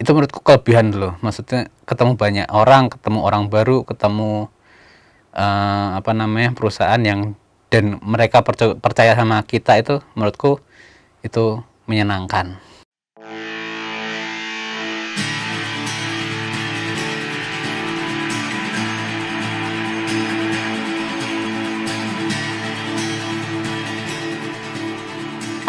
itu menurutku kelebihan dulu. Maksudnya ketemu banyak orang, ketemu orang baru, ketemu apa namanya, perusahaan yang dan mereka percaya sama kita, itu menurutku itu menyenangkan.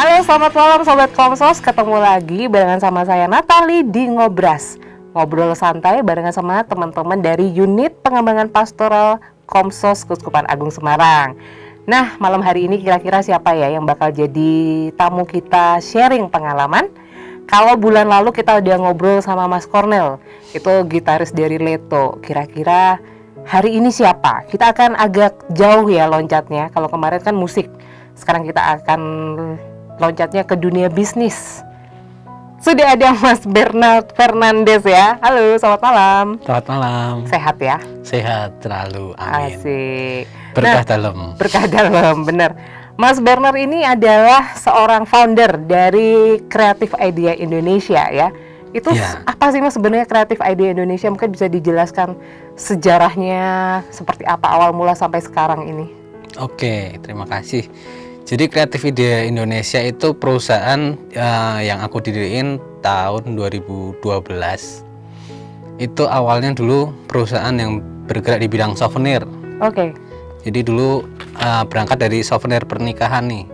Halo, selamat malam Sobat Komsos, ketemu lagi barengan sama saya Natali di Ngobras. Ngobrol santai barengan sama teman-teman dari unit pengembangan pastoral Komsos Keuskupan Agung Semarang. Nah, malam hari ini kira-kira siapa ya yang bakal jadi tamu kita sharing pengalaman? Kalau bulan lalu kita udah ngobrol sama Mas Cornel, itu gitaris dari Leto. Kira-kira hari ini siapa? Kita akan agak jauh ya loncatnya. Kalau kemarin kan musik, sekarang kita akan loncatnya ke dunia bisnis. Sudah ada Mas Bernard Fernandes ya. Halo, selamat malam. Selamat malam. Sehat ya? Sehat terlalu, amin. Asik. Berkah dalam. Berkah dalam, bener. Mas Bernard ini adalah seorang founder dari Creative Idea Indonesia ya. Itu apa sih Mas sebenarnya Creative Idea Indonesia? Mungkin bisa dijelaskan sejarahnya seperti apa awal mula sampai sekarang ini. Oke, terima kasih. Jadi Creative Idea Indonesia itu perusahaan yang aku diriin tahun 2012. Itu awalnya dulu perusahaan yang bergerak di bidang souvenir. Oke. Jadi dulu berangkat dari souvenir pernikahan nih.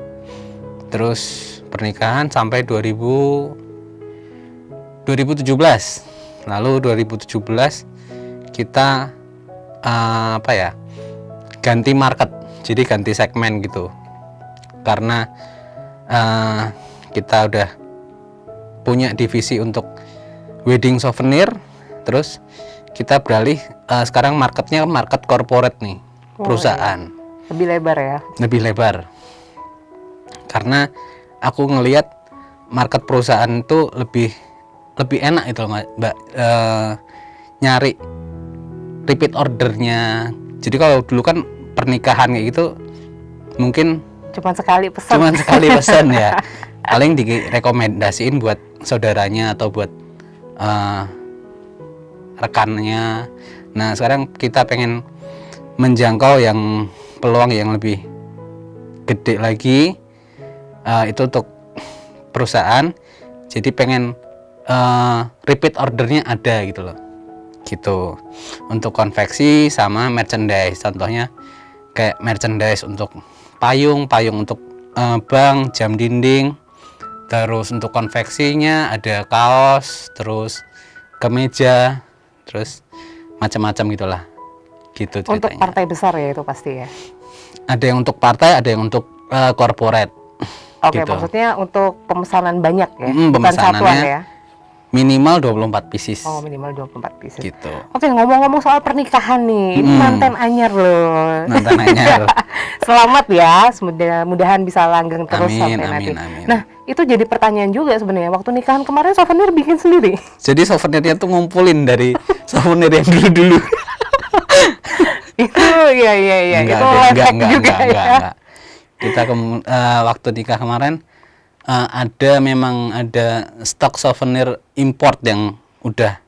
Terus pernikahan sampai 2017. Lalu 2017 kita ganti market. Jadi ganti segmen gitu. Karena kita udah punya divisi untuk wedding souvenir, terus kita beralih sekarang marketnya market corporate nih, perusahaan. Iya. Lebih lebar ya? Lebih lebar. Karena aku ngelihat market perusahaan itu lebih enak itu loh, Mbak, nyari repeat ordernya. Jadi kalau dulu kan pernikahan kayak gitu mungkin Cuman sekali pesan ya. Paling direkomendasiin buat saudaranya atau buat rekannya. Nah, sekarang kita pengen menjangkau yang peluang yang lebih gede lagi. Itu untuk perusahaan. Jadi pengen repeat ordernya ada gitu loh. Gitu. Untuk konveksi sama merchandise. Contohnya kayak merchandise untuk payung untuk bank, jam dinding. Terus untuk konveksinya ada kaos, terus kemeja, terus macam-macam gitulah. Gitu ceritanya. Untuk partai besar ya itu pasti ya. Ada yang untuk partai, ada yang untuk corporate. Oke, gitu. Maksudnya untuk pemesanan banyak ya, bukan satuan ya. Minimal 24 pieces. Oh, minimal 24 pieces. Gitu. Oke, ngomong-ngomong soal pernikahan nih. Ini manten anyar loh. Manten anyar. Selamat ya, mudah-mudahan bisa langgeng terus amin, sampai nanti. Amin. Nah, itu jadi pertanyaan juga sebenarnya. Waktu nikahan kemarin souvenir bikin sendiri. Jadi souvenirnya tuh ngumpulin dari souvenir yang dulu-dulu. Itu iya. Itu life hack juga ya. Enggak. Kita waktu nikah kemarin ada stok souvenir import yang udah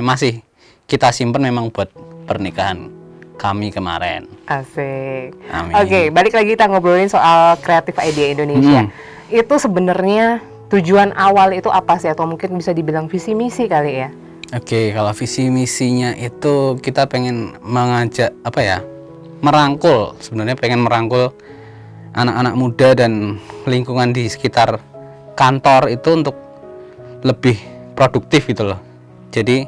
masih kita simpen memang buat pernikahan kami kemarin. Asik. Amin. Oke, balik lagi kita ngobrolin soal Creative Idea Indonesia. Itu sebenarnya tujuan awal itu apa sih, atau mungkin bisa dibilang visi misi kali ya? Oke, kalau visi misinya itu kita pengen mengajak merangkul, sebenarnya pengen merangkul anak-anak muda dan lingkungan di sekitar kantor itu untuk lebih produktif gitu loh. Jadi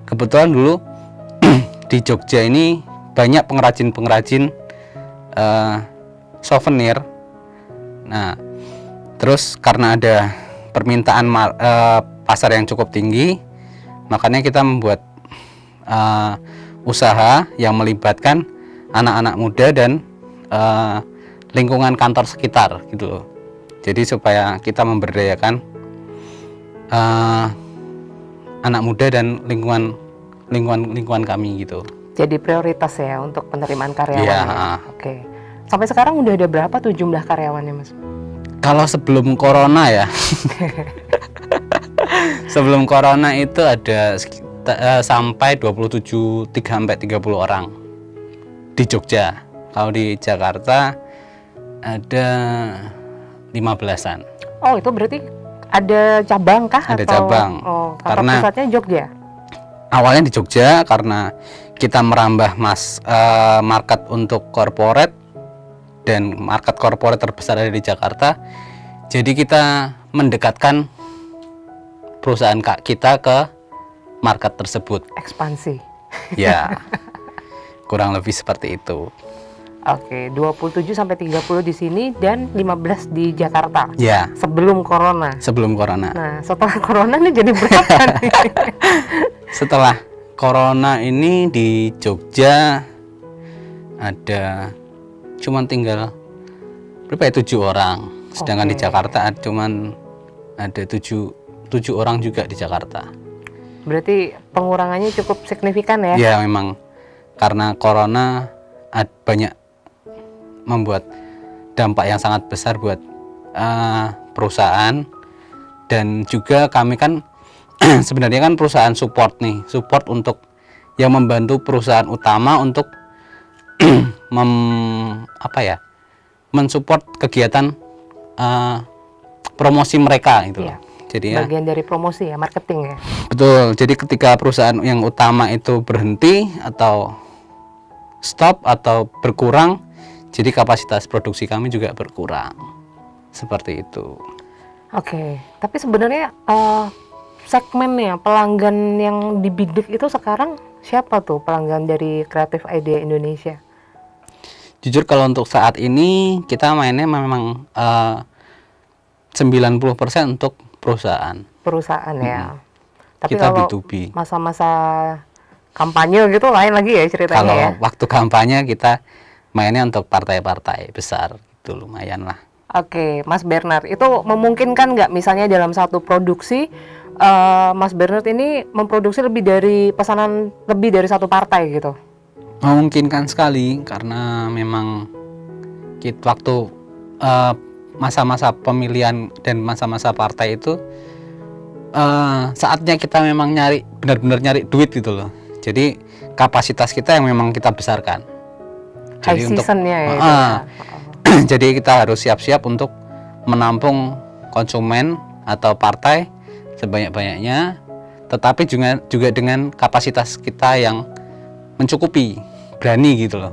kebetulan dulu di Jogja ini banyak pengrajin souvenir. Nah, terus karena ada permintaan pasar yang cukup tinggi, makanya kita membuat usaha yang melibatkan anak-anak muda dan lingkungan kantor sekitar gitu loh. Jadi supaya kita memberdayakan anak muda dan lingkungan kami gitu. Jadi prioritas ya untuk penerimaan karyawan. Iya. Ya? Oke. Sampai sekarang udah ada berapa tuh jumlah karyawannya, Mas? Kalau sebelum corona ya, Sebelum corona itu ada sampai 27 sampai 30 orang di Jogja. Kalau di Jakarta ada 15-an. Oh, itu berarti ada cabang kah? Ada atau, cabang. Oh, Karena pusatnya Jogja. Awalnya di Jogja karena kita merambah market untuk corporate, dan market corporate terbesar ada di Jakarta. Jadi kita mendekatkan perusahaan kita ke market tersebut. Ekspansi. Ya, kurang lebih seperti itu. Oke, 27 sampai 30 di sini dan 15 di Jakarta. Ya, Sebelum corona. sebelum corona. Nah, setelah corona nih jadi berapa nih? Setelah corona ini di Jogja ada cuman tinggal berapa ya, 7 orang. Sedangkan di Oke. Jakarta cuman ada 7 orang juga di Jakarta. Berarti pengurangannya cukup signifikan ya? Ya memang karena corona banyak membuat dampak yang sangat besar buat perusahaan, dan juga kami kan sebenarnya kan perusahaan support untuk yang membantu perusahaan utama untuk mensupport kegiatan promosi mereka gitu. Iya. Jadi ya, Bagian dari promosi ya, marketing ya. betul. Jadi ketika perusahaan yang utama itu berhenti atau stop atau berkurang, jadi kapasitas produksi kami juga berkurang. Seperti itu. Oke, tapi sebenarnya segmennya pelanggan yang dibidik itu sekarang siapa tuh pelanggan dari Creative Idea Indonesia? Jujur kalau untuk saat ini kita mainnya memang 90% untuk perusahaan. Perusahaan ya. Tapi Kita kalau B2B. masa-masa kampanye gitu lain lagi ya ceritanya Kalau ya. waktu kampanye kita mainnya untuk partai-partai besar, itu lumayan lah. Oke, Mas Bernard, itu memungkinkan nggak misalnya dalam satu produksi Mas Bernard ini memproduksi lebih dari satu partai gitu? Memungkinkan sekali karena memang waktu masa-masa pemilihan dan masa-masa partai itu saatnya kita memang benar-benar nyari duit gitu loh. Jadi kapasitas kita yang memang kita besarkan. High seasonnya ya. Itu ya. Jadi kita harus siap-siap untuk menampung konsumen atau partai sebanyak-banyaknya, tetapi juga dengan kapasitas kita yang mencukupi, berani gitu loh.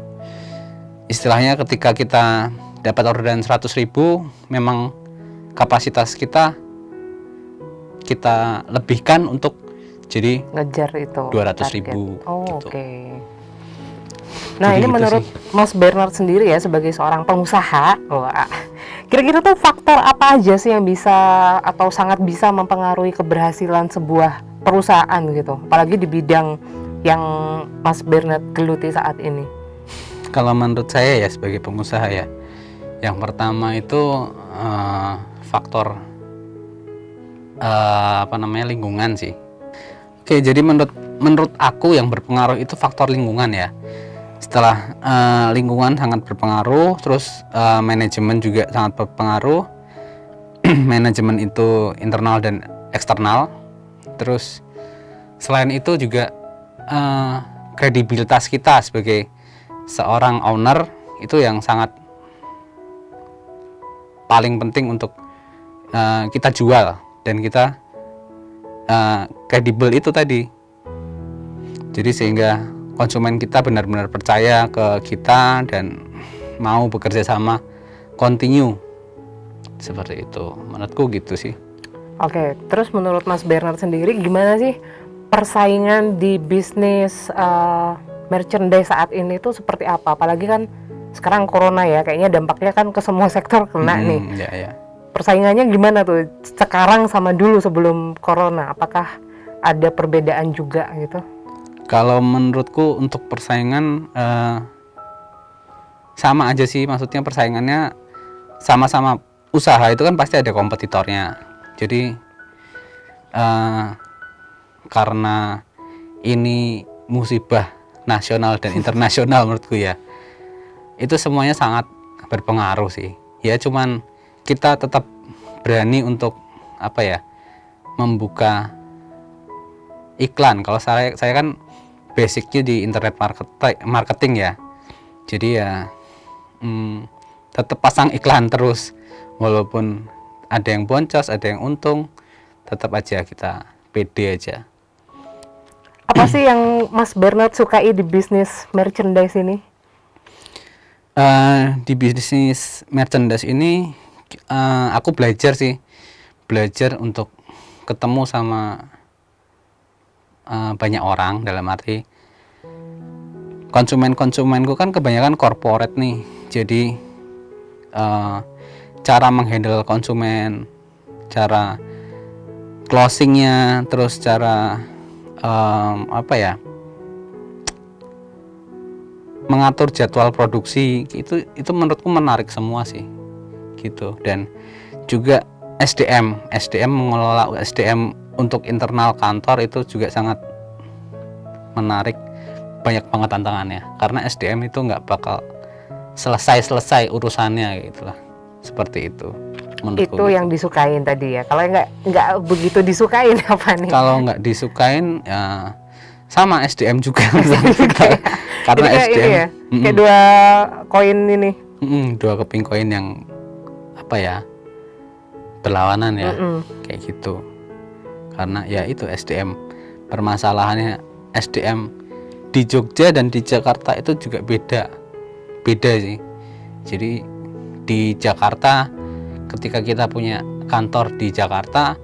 Istilahnya ketika kita dapat orderan 100.000, memang kapasitas kita lebihkan untuk jadi Ngejar itu 200.000 Oh, gitu. oke. Nah, Jadi ini gitu menurut sih. Mas Bernard sendiri ya sebagai seorang pengusaha, kira-kira tuh faktor apa aja sih yang bisa atau sangat bisa mempengaruhi keberhasilan sebuah perusahaan gitu, apalagi di bidang yang Mas Bernard geluti saat ini? Kalau menurut saya ya sebagai pengusaha ya, yang pertama itu faktor lingkungan sih. Oke, jadi menurut aku yang berpengaruh itu faktor lingkungan ya. Setelah lingkungan sangat berpengaruh, terus manajemen juga sangat berpengaruh. Manajemen itu internal dan eksternal. Terus selain itu juga kredibilitas kita sebagai seorang owner itu yang sangat paling penting untuk kita jual dan kita kredibel itu tadi. Jadi sehingga konsumen kita benar-benar percaya ke kita dan mau bekerja sama, continue seperti itu. Menurutku gitu sih. Oke, terus menurut Mas Bernard sendiri gimana sih persaingan di bisnis merchandise saat ini tuh seperti apa? Apalagi kan sekarang corona ya, kayaknya dampaknya kan ke semua sektor kena nih. Ya, ya. Persaingannya gimana tuh sekarang sama dulu sebelum corona? Apakah ada perbedaan juga gitu? Kalau menurutku untuk persaingan sama aja sih, maksudnya persaingannya sama-sama usaha itu kan pasti ada kompetitornya. Jadi karena ini musibah nasional dan internasional menurutku ya, itu semuanya sangat berpengaruh sih. Ya cuman kita tetap berani untuk membuka iklan. Kalau saya kan basicnya di internet marketing ya, jadi ya tetap pasang iklan terus, walaupun ada yang boncos, ada yang untung, tetap aja kita pede aja. Apa sih yang Mas Bernard sukai di bisnis merchandise ini? Di bisnis merchandise ini aku belajar untuk ketemu sama banyak orang, dalam arti konsumenku kan kebanyakan corporate nih, jadi cara menghandle konsumen, cara closingnya, terus cara mengatur jadwal produksi, itu menurutku menarik semua sih gitu. Dan juga SDM mengelola SDM untuk internal kantor itu juga sangat menarik, banyak banget tantangannya, karena SDM itu nggak bakal selesai urusannya gitulah, seperti itu menurutku. Itu yang disukain tadi ya. Kalau nggak begitu disukain apa nih? Kalau nggak disukain ya sama SDM juga. Karena kayak SDM ini ya, kayak dua koin ini. Dua keping koin yang berlawanan ya, kayak gitu. Karena ya itu SDM, permasalahannya SDM di Jogja dan di Jakarta itu juga beda sih. Jadi di Jakarta, ketika kita punya kantor di Jakarta,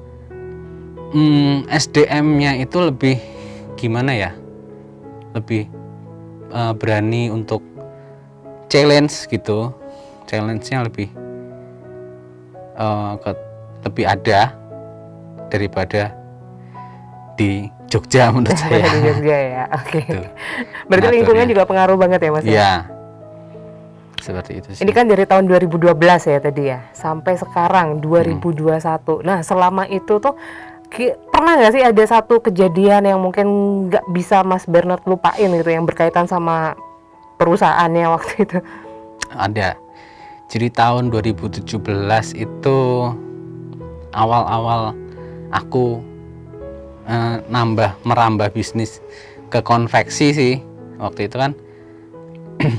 SDM-nya itu lebih gimana ya, lebih berani untuk challenge gitu, challenge-nya lebih ada daripada di Jogja menurut saya. Di Jogja ya, oke. Gitu. Berarti lingkungan juga pengaruh banget ya Mas? Iya, seperti itu sih. Ini kan dari tahun 2012 ya tadi ya, sampai sekarang 2021. Nah selama itu tuh pernah nggak sih ada satu kejadian yang mungkin nggak bisa Mas Bernard lupain gitu, yang berkaitan sama perusahaannya waktu itu? Ada. Jadi tahun 2017 itu awal-awal aku merambah bisnis ke konveksi sih. Waktu itu kan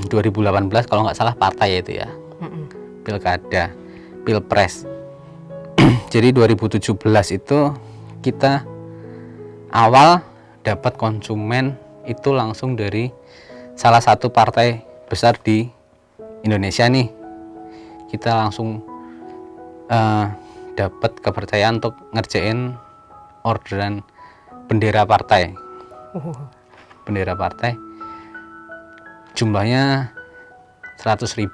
2018 kalau nggak salah partai itu ya, pilkada, pilpres. Jadi 2017 itu kita awal dapat konsumen itu langsung dari salah satu partai besar di Indonesia nih. Kita langsung dapat kepercayaan untuk ngerjain orderan bendera partai. Bendera partai jumlahnya 100.000.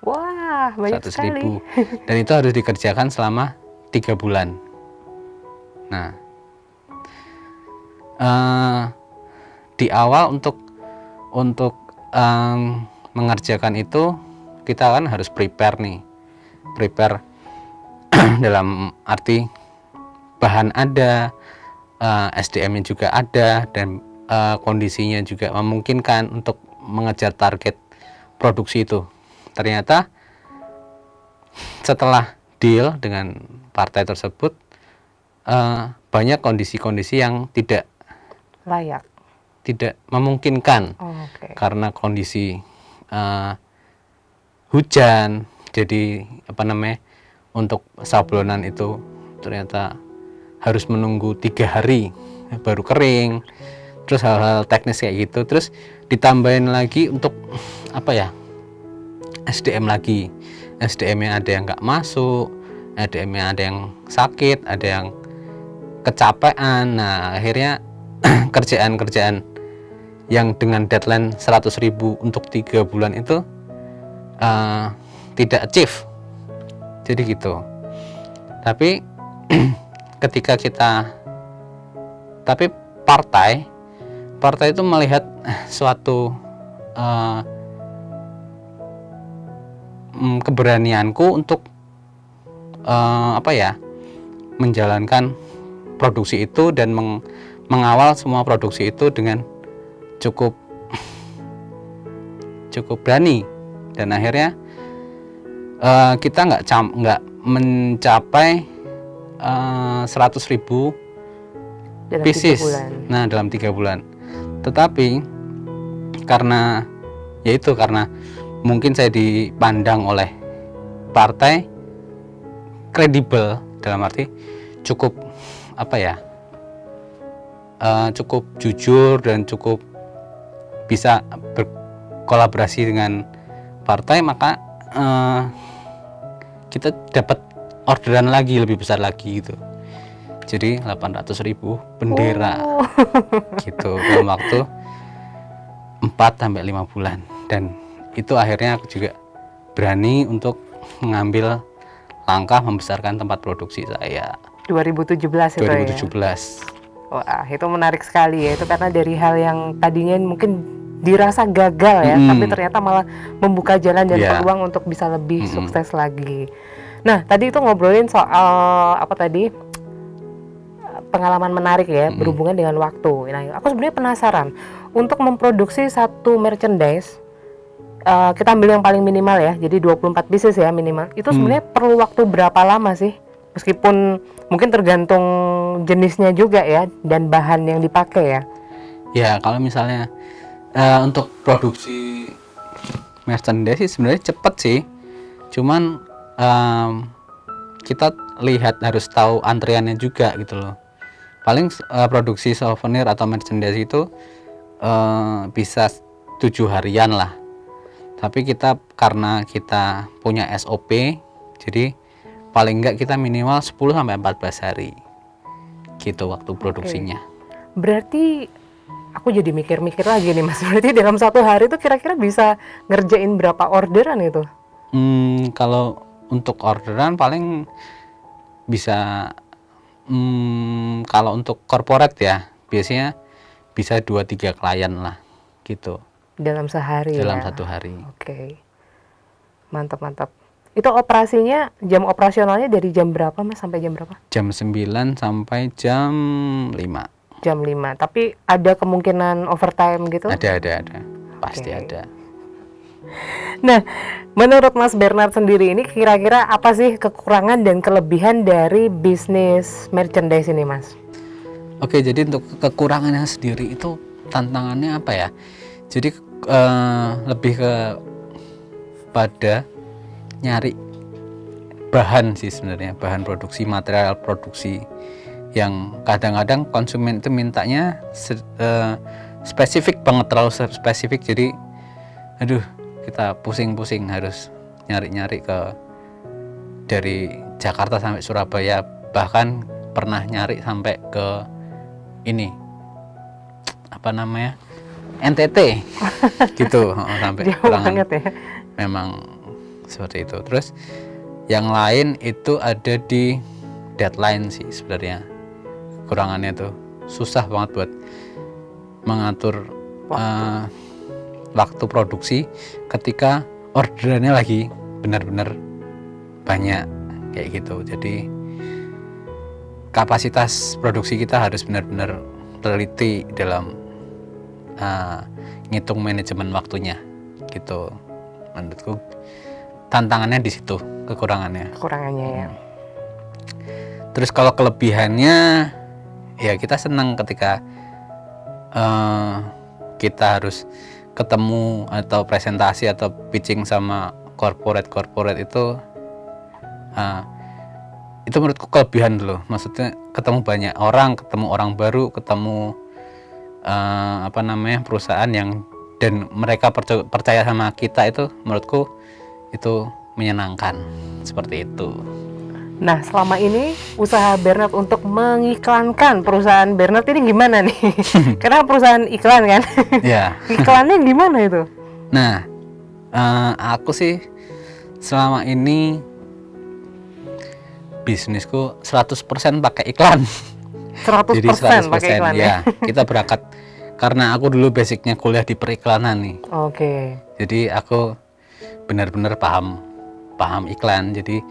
Wah, banyak 100.000. sekali. Dan itu harus dikerjakan selama 3 bulan. Nah, di awal untuk mengerjakan itu kita kan harus prepare dalam arti bahan ada, SDM-nya juga ada, dan kondisinya juga memungkinkan untuk mengejar target produksi itu. Ternyata setelah deal dengan partai tersebut, banyak kondisi-kondisi yang tidak Layak. tidak memungkinkan. Karena kondisi hujan, jadi untuk sablonan itu ternyata harus menunggu 3 hari baru kering, terus hal-hal teknis kayak gitu. Terus ditambahin lagi untuk SDM lagi, SDM-nya ada yang nggak masuk, SDM-nya ada yang sakit, ada yang kecapean. Nah akhirnya kerjaan-kerjaan yang dengan deadline 100.000 untuk 3 bulan itu tidak achieve. Jadi gitu. Tapi tapi partai itu melihat suatu keberanianku untuk menjalankan produksi itu dan mengawal semua produksi itu dengan cukup berani, dan akhirnya kita nggak mencapai 100.000 Dalam 3 pieces. bulan. Nah, dalam 3 bulan. Tetapi karena mungkin saya dipandang oleh partai kredibel, dalam arti cukup cukup jujur dan cukup bisa berkolaborasi dengan partai, maka kita dapat orderan lagi lebih besar lagi gitu. Jadi 800.000 bendera gitu dalam waktu 4-5 bulan. Dan itu akhirnya aku juga berani untuk mengambil langkah membesarkan tempat produksi saya. 2017 itu 2017. ya? Wah, itu menarik sekali ya. Itu karena dari hal yang tadinya mungkin dirasa gagal ya, tapi ternyata malah membuka jalan dan peluang untuk bisa lebih sukses lagi. Nah, tadi itu ngobrolin soal pengalaman menarik ya, berhubungan dengan waktu. Nah, aku sebenarnya penasaran untuk memproduksi satu merchandise, kita ambil yang paling minimal ya, jadi 24 pieces ya minimal. Itu sebenarnya perlu waktu berapa lama sih? Meskipun mungkin tergantung jenisnya juga ya, dan bahan yang dipakai ya. Ya, kalau misalnya untuk produksi merchandise sih sebenarnya cepet sih. Cuman kita harus tahu antriannya juga gitu loh. Paling produksi souvenir atau merchandise itu bisa 7 harian lah. Tapi karena kita punya SOP, jadi paling enggak kita minimal 10-14 hari gitu waktu produksinya. Berarti aku jadi mikir-mikir lagi nih Mas. Berarti dalam 1 hari itu kira-kira bisa ngerjain berapa orderan itu? Kalau untuk orderan paling bisa kalau untuk corporate ya biasanya bisa 2-3 klien lah gitu. Dalam sehari dalam ya? 1 hari. Oke. Mantap. Itu operasinya, jam operasionalnya dari jam berapa Mas sampai jam berapa? Jam 9 sampai jam 5. Jam 5. Tapi ada kemungkinan overtime gitu? Ada. Pasti ada. Nah, menurut Mas Bernard sendiri ini kira-kira apa sih kekurangan dan kelebihan dari bisnis merchandise ini, Mas? Oke, jadi untuk kekurangannya sendiri itu tantangannya apa ya? Jadi lebih pada nyari bahan sih sebenarnya, bahan produksi, material produksi yang kadang-kadang konsumen itu mintanya spesifik banget, terlalu spesifik. Jadi kita pusing-pusing harus nyari-nyari dari Jakarta sampai Surabaya, bahkan pernah nyari sampai ke NTT gitu sampai banget ya. Memang seperti itu. Terus yang lain itu ada di deadline sih sebenarnya. Kekurangannya tuh susah banget buat mengatur waktu produksi ketika orderannya lagi benar-benar banyak kayak gitu. Jadi kapasitas produksi kita harus benar-benar teliti dalam ngitung manajemen waktunya gitu. Menurutku tantangannya di situ, kekurangannya ya. Terus kalau kelebihannya ya kita senang ketika kita harus ketemu atau presentasi atau pitching sama corporate itu menurutku kelebihan dulu. Maksudnya ketemu banyak orang, ketemu orang baru, ketemu perusahaan yang dan mereka percaya sama kita, itu menurutku itu menyenangkan seperti itu. Nah, selama ini usaha Bernard untuk mengiklankan perusahaan Bernard ini gimana nih? Karena perusahaan iklan kan? Ya. Iklannya gimana itu? Nah, aku sih selama ini bisnisku 100% pakai iklan. 100% Jadi 100% pakai iklan ya. Kita berangkat karena aku dulu basicnya kuliah di periklanan nih. Oke. Jadi aku benar-benar paham iklan. Jadi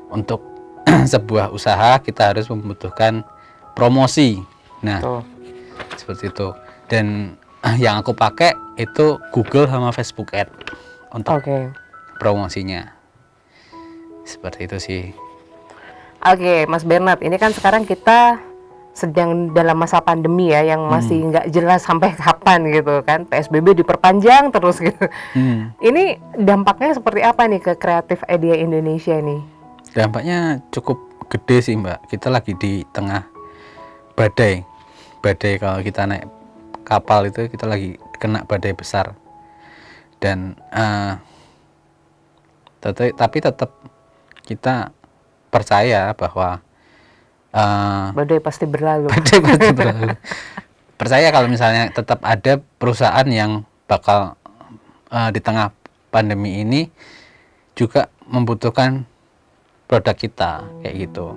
untuk sebuah usaha kita harus membutuhkan promosi. Nah, seperti itu. Dan yang aku pakai itu Google sama Facebook Ad untuk promosinya. Seperti itu sih. Oke, Mas Bernard, ini kan sekarang kita sedang dalam masa pandemi ya, yang masih nggak jelas sampai kapan gitu kan. PSBB diperpanjang terus gitu. Ini dampaknya seperti apa nih ke Kreatif Idea Indonesia nih? Dampaknya cukup gede sih Mbak. Kita lagi di tengah badai. Badai, kalau kita naik kapal itu kita lagi kena badai besar. Dan tapi tetap kita percaya bahwa Badai pasti berlalu. badai pasti berlalu. Percaya kalau misalnya tetap ada perusahaan yang bakal di tengah pandemi ini juga membutuhkan produk kita kayak gitu.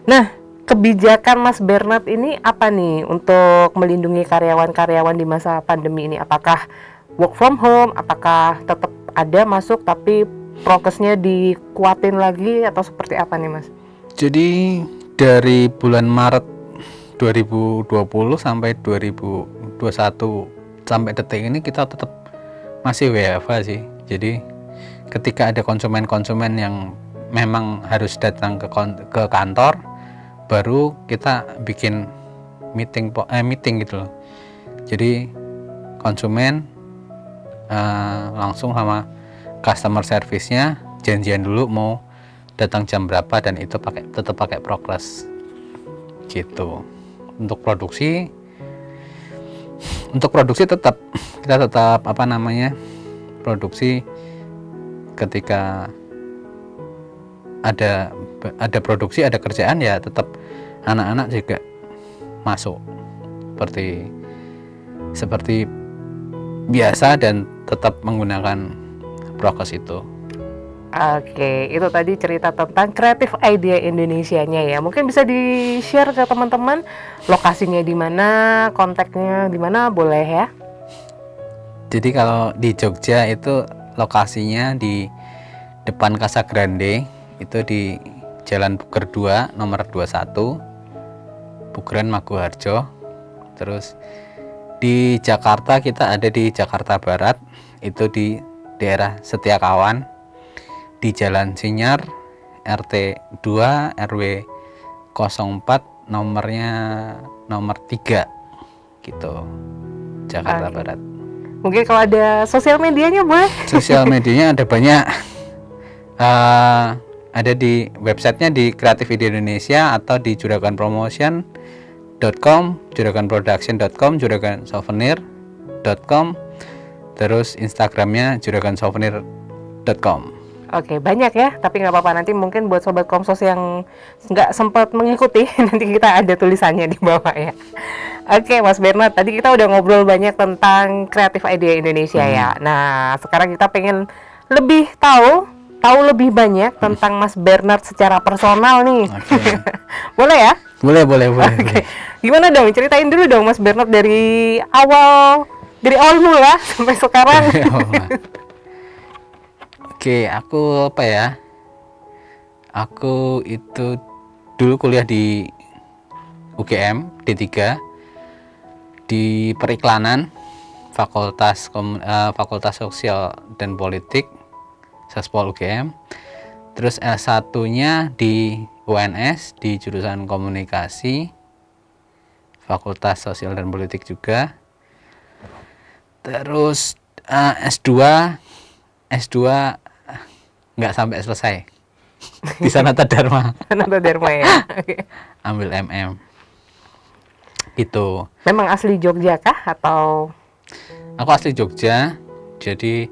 Nah, kebijakan Mas Bernard ini apa nih untuk melindungi karyawan-karyawan di masa pandemi ini? Apakah work from home? Apakah tetap ada masuk tapi prokesnya dikuatin lagi atau seperti apa nih Mas? Jadi dari bulan Maret 2020 sampai 2021 sampai detik ini kita tetap masih WFH sih. Jadi ketika ada konsumen-konsumen yang memang harus datang ke kantor, baru kita bikin meeting gitu loh. Jadi konsumen langsung sama customer service-nya janjian dulu mau datang jam berapa, dan itu tetap pakai prokes gitu. Untuk produksi tetap kita produksi ketika ada produksi, ada kerjaan, ya tetap anak-anak juga masuk seperti biasa dan tetap menggunakan prokes itu. Oke, itu tadi cerita tentang Kreatif Idea Indonesianya ya. Mungkin bisa di-share ke teman-teman lokasinya di mana, kontaknya di mana, boleh ya? Jadi kalau di Jogja itu lokasinya di depan Casa Grande, itu di Jalan Puger 2 nomor 21, Pugeran Maguharjo. Terus di Jakarta kita ada di Jakarta Barat, itu di daerah Setiakawan, di Jalan Sinyar RT 2 RW 04 nomornya nomor 3 gitu, Jakarta Barat. Mungkin kalau ada sosial medianya boleh? Sosial medianya ada banyak, ada di websitenya di Kreatif Idea Indonesia atau di juraganpromotion.com, juraganproduction.com, juragansouvenir.com, terus Instagramnya juragansouvenir.com. Oke, banyak ya, tapi nggak apa-apa, nanti mungkin buat Sobat Komsos yang nggak sempat mengikuti, nanti kita ada tulisannya di bawah ya. Oke, Mas Bernard, tadi kita udah ngobrol banyak tentang Kreatif Idea Indonesia ya. Nah, sekarang kita pengen lebih tahu lebih banyak tentang Mas Bernard secara personal nih. Okay. Boleh ya? Boleh. Oke. Gimana dong? Ceritain dulu dong Mas Bernard dari awal mula sampai sekarang. Oke, aku apa ya? Aku itu dulu kuliah di UGM D3 di periklanan, Fakultas Sosial dan Politik, Saspol UGM. Terus S1-nya di UNS di jurusan Komunikasi, Fakultas Sosial dan Politik juga. Terus S2 nggak sampai selesai di Sanata Dharma. Sanata Dharma ya. Okay. Ambil MM itu. Memang asli Jogja kah atau? Aku asli Jogja, jadi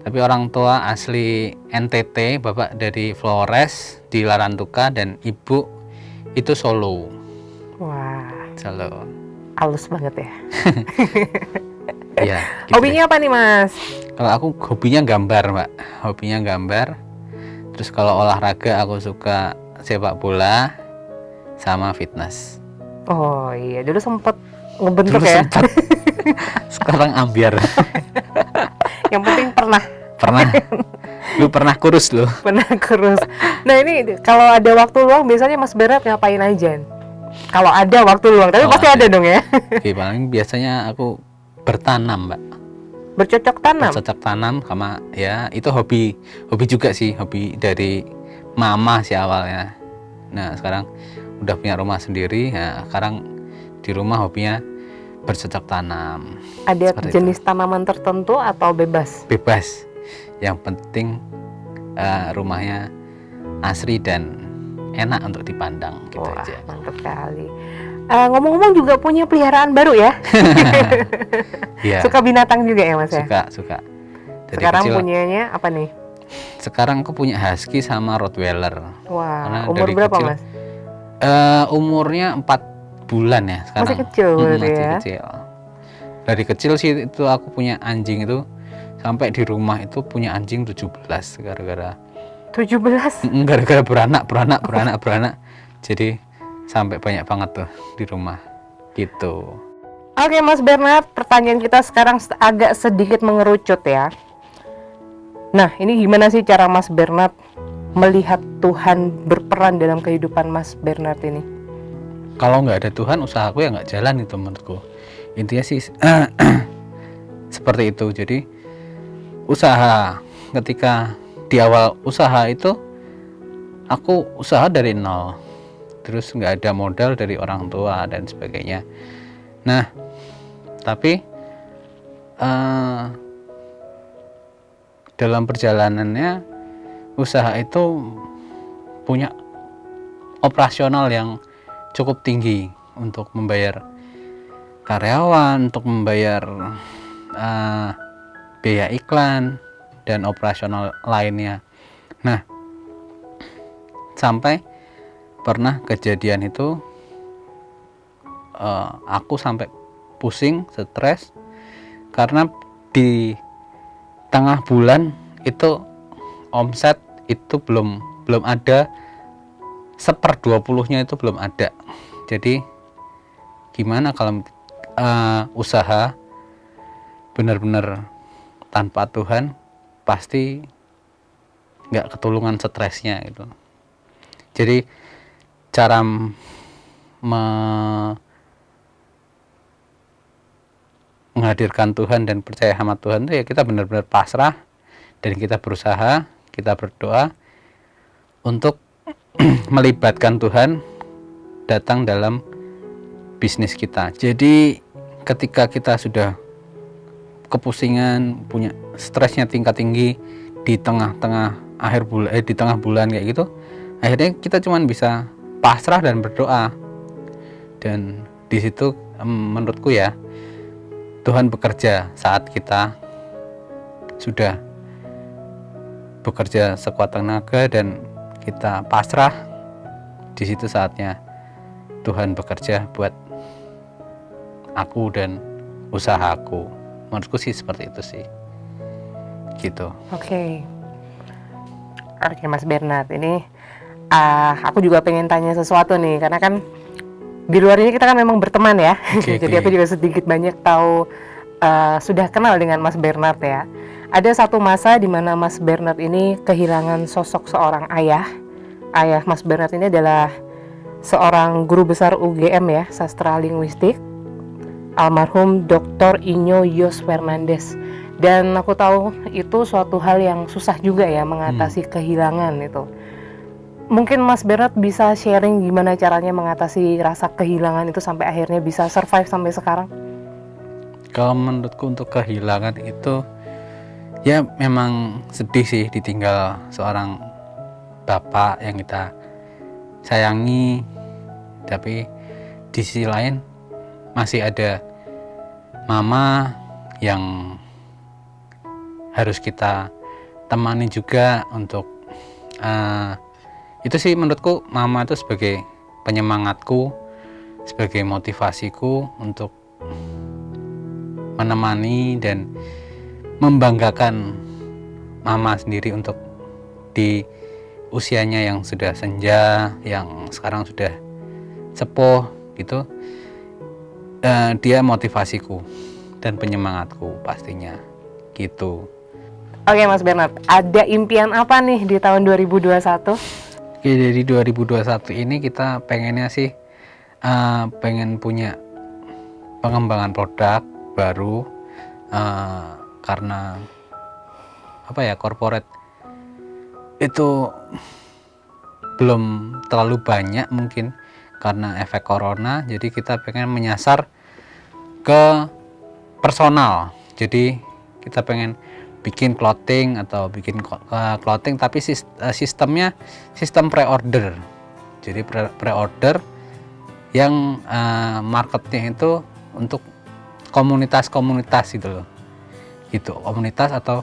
tapi orang tua asli NTT, bapak dari Flores di Larantuka, dan ibu itu Solo. Wah, Solo. halus banget ya. Iya. Gitu. Hobinya apa nih Mas? Kalau aku hobinya gambar, Mbak. Hobinya gambar. Terus kalau olahraga aku suka sepak bola sama fitness. Oh iya, dulu sempet ngebentuk ya. Sekarang ambiar. Yang penting pernah. Lu pernah kurus lu? Pernah kurus. Nah ini kalau ada waktu luang biasanya Mas Bernard ngapain aja? Kalau ada waktu luang, tapi pasti ada dong ya. Oke, paling biasanya aku bertanam, Mbak. Bercocok tanam. Bercocok tanam sama ya itu hobi juga sih, hobi dari mama sih awalnya. Nah sekarang udah punya rumah sendiri. Nah sekarang di rumah hobinya bercocok tanam. Ada Seperti jenis tanaman tertentu atau bebas? Bebas, yang penting rumahnya asri dan enak untuk dipandang gitu. Wah, aja. mantap sekali. Ngomong-ngomong juga punya peliharaan baru ya? Iya. Suka binatang juga ya Mas ya? Suka. Dari Sekarang kecil, punyanya apa nih? sekarang aku punya husky sama rottweiler. Wah, Karena umur dari berapa kecil, Mas? Umurnya 4 bulan ya sekarang. Masih kecil berarti masih ya? kecil. Dari kecil sih itu aku punya anjing itu, sampai di rumah itu punya anjing 17 gara-gara 17? gara-gara beranak. Jadi sampai banyak banget tuh di rumah gitu. Oke Mas Bernard, pertanyaan kita sekarang agak sedikit mengerucut ya. Nah, ini gimana sih cara Mas Bernard melihat Tuhan berperan dalam kehidupan Mas Bernard ini? Kalau nggak ada Tuhan, usahaku ya nggak jalan itu menurutku. Intinya sih seperti itu. Jadi usaha, ketika di awal usaha itu aku usaha dari nol, terus nggak ada modal dari orang tua dan sebagainya. Nah tapi dalam perjalanannya usaha itu punya operasional yang cukup tinggi untuk membayar karyawan, untuk membayar biaya iklan dan operasional lainnya. Nah sampai pernah kejadian itu aku sampai pusing, stres karena di tengah bulan itu omset itu belum ada, 1/20-nya itu belum ada. Jadi gimana kalau usaha benar-benar tanpa Tuhan, pasti nggak ketulungan stresnya gitu. Jadi cara menghadirkan Tuhan dan percaya sama Tuhan itu ya kita benar-benar pasrah dan kita berusaha, kita berdoa untuk melibatkan Tuhan datang dalam bisnis kita. Jadi ketika kita sudah kepusingan, punya stresnya tingkat tinggi di tengah-tengah di tengah bulan kayak gitu, akhirnya kita cuman bisa pasrah dan berdoa. Dan di situ menurutku ya Tuhan bekerja saat kita sudah bekerja sekuat tenaga dan kita pasrah. Di situ saatnya Tuhan bekerja buat aku dan usahaku. Menurutku sih seperti itu sih, gitu. Oke Mas Bernard, ini aku juga pengen tanya sesuatu nih, karena kan di luar ini kita kan memang berteman ya. Jadi aku juga sedikit banyak tahu, sudah kenal dengan Mas Bernard ya. Ada satu masa di mana Mas Bernard ini kehilangan sosok seorang ayah. Ayah Mas Bernard ini adalah seorang guru besar UGM ya, sastra linguistik, almarhum Dr. Inyo Yos Fernandes. Dan aku tahu itu suatu hal yang susah juga ya mengatasi kehilangan itu. Mungkin Mas Bernard bisa sharing gimana caranya mengatasi rasa kehilangan itu sampai akhirnya bisa survive sampai sekarang? Kalau menurutku untuk kehilangan itu ya memang sedih sih, ditinggal seorang bapak yang kita sayangi, tapi di sisi lain masih ada mama yang harus kita temani juga untuk itu sih menurutku mama itu sebagai penyemangatku, sebagai motivasiku untuk menemani dan membanggakan mama sendiri untuk di usianya yang sudah senja, yang sekarang sudah sepuh gitu. Dia motivasiku dan penyemangatku pastinya gitu. Oke Mas Bernard, ada impian apa nih di tahun 2021? Oke, dari 2021 ini kita pengennya sih pengen punya pengembangan produk baru, karena apa ya, corporate itu belum terlalu banyak mungkin karena efek corona, jadi kita pengen menyasar ke personal. Jadi kita pengen bikin clothing atau bikin clothing tapi sistemnya sistem pre-order. Jadi pre-order yang marketnya itu untuk komunitas-komunitas gitu loh. Gitu, komunitas atau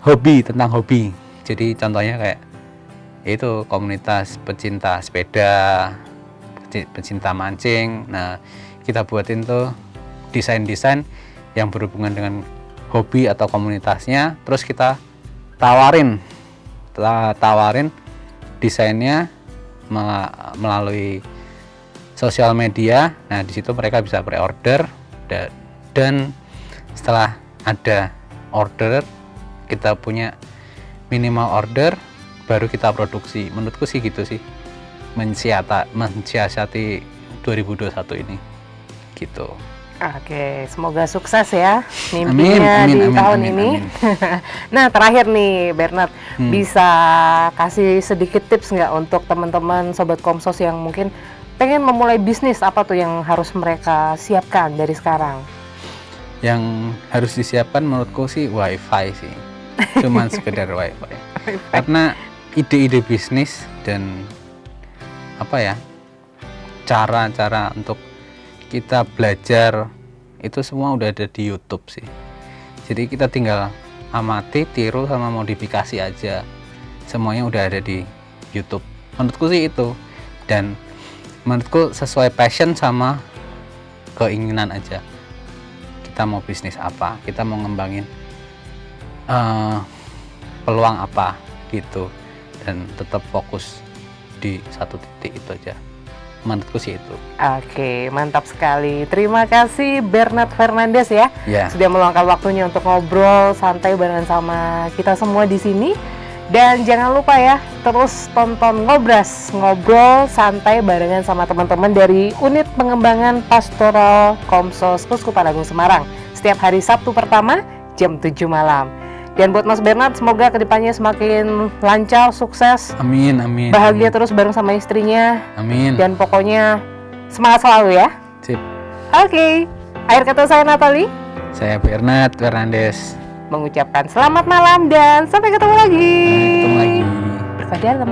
hobi, tentang hobi. Jadi contohnya kayak itu komunitas pecinta sepeda, pecinta mancing. Nah, kita buatin tuh desain-desain yang berhubungan dengan hobi atau komunitasnya, terus kita tawarin desainnya melalui sosial media. Nah, di situ mereka bisa pre-order dan setelah ada order, kita punya minimal order, baru kita produksi. Menurutku sih gitu sih, mensiasati 2021 ini gitu. Oke, semoga sukses ya mimpinya di tahun ini. Nah, terakhir nih Bernard, bisa kasih sedikit tips nggak untuk teman-teman Sobat Komsos yang mungkin pengen memulai bisnis, apa tuh yang harus mereka siapkan dari sekarang? Yang harus disiapkan menurutku sih wifi sih, cuman sekedar wifi. Karena ide-ide bisnis dan apa ya, cara-cara untuk kita belajar itu semua udah ada di YouTube sih. Jadi kita tinggal amati, tiru sama modifikasi aja. Semuanya udah ada di YouTube. Menurutku sih itu. Dan menurutku sesuai passion sama keinginan aja. Kita mau bisnis apa, kita mau ngembangin peluang apa gitu, dan tetap fokus di satu titik itu aja. Menurutku sih itu. Oke, mantap sekali. Terima kasih Bernard Fernandes ya, sudah meluangkan waktunya untuk ngobrol santai barengan sama kita semua di sini. Dan jangan lupa ya, terus tonton Ngobras, ngobrol santai barengan sama teman-teman dari Unit Pengembangan Pastoral Komsos Kuskupan Agung Semarang setiap hari Sabtu pertama jam 7 malam. Dan buat Mas Bernard, semoga kedepannya semakin lancar, sukses. Amin, amin. Bahagia terus bareng sama istrinya. Amin. Dan pokoknya semangat selalu ya. Sip. Oke, akhir kata saya Natali. Saya Bernard Fernandes. Mengucapkan selamat malam dan sampai ketemu lagi. Sampai ketemu lagi. Berkah dalam.